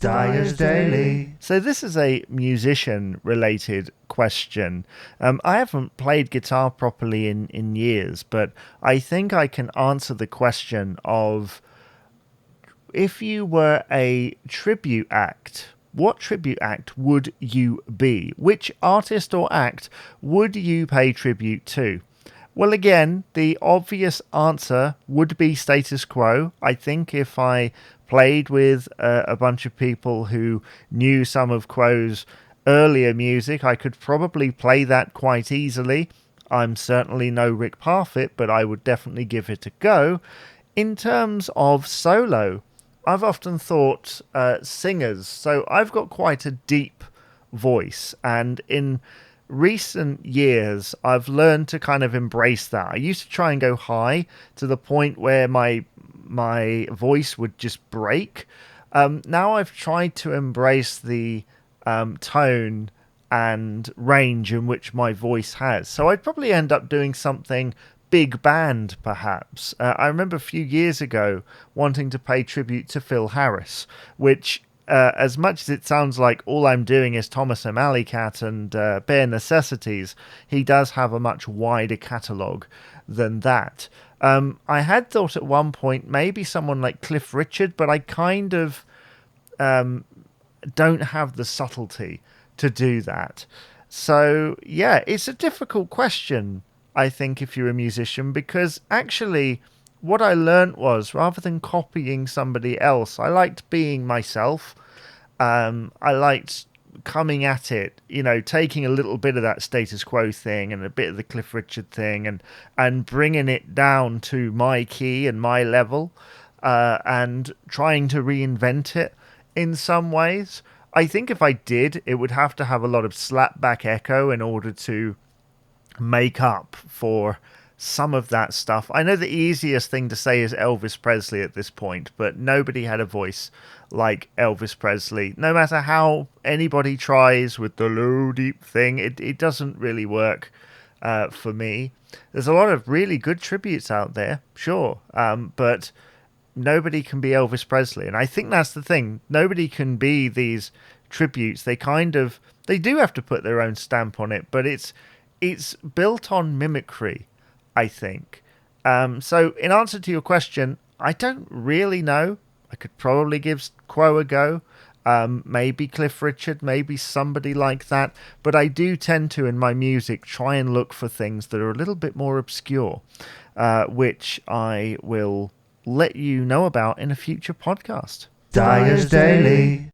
Dyer's Daily. So this is a musician-related question. I haven't played guitar properly in years, but I think I can answer the question of if you were a tribute act, what tribute act would you be? Which artist or act would you pay tribute to? Well, again, the obvious answer would be status quo. I think if I played with a bunch of people who knew some of Quo's earlier music, I could probably play that quite easily. I'm certainly no Rick Parfitt, but I would definitely give it a go. In terms of solo, I've often thought singers. So I've got quite a deep voice, and in recent years, I've learned to kind of embrace that. I used to try and go high to the point where my voice would just break. Now I've tried to embrace the tone and range in which my voice has. So I'd probably end up doing something big band, perhaps. I remember a few years ago wanting to pay tribute to Phil Harris, which, as much as it sounds like all I'm doing is Thomas O'Malley Cat and Bare Necessities, he does have a much wider catalogue than that. I had thought at one point maybe someone like Cliff Richard, but I kind of don't have the subtlety to do that. So, yeah, it's a difficult question, I think, if you're a musician, because actually, what I learnt was rather than copying somebody else, I liked being myself. I liked coming at it, taking a little bit of that status quo thing and a bit of the Cliff Richard thing and bringing it down to my key and my level, and trying to reinvent it in some ways. I think if I did, it would have to have a lot of slapback echo in order to make up for some of that stuff. I know the easiest thing to say is Elvis Presley at this point, but nobody had a voice like Elvis Presley. No matter how anybody tries with the low, deep thing, it doesn't really work for me. There's a lot of really good tributes out there, sure, but nobody can be Elvis Presley. And I think that's the thing. Nobody can be these tributes. They do have to put their own stamp on it, but it's built on mimicry, I think. So in answer to your question, I don't really know. I could probably give Quo a go. Maybe Cliff Richard, maybe somebody like that. But I do tend to, in my music, try and look for things that are a little bit more obscure, which I will let you know about in a future podcast. Dyer's Daily.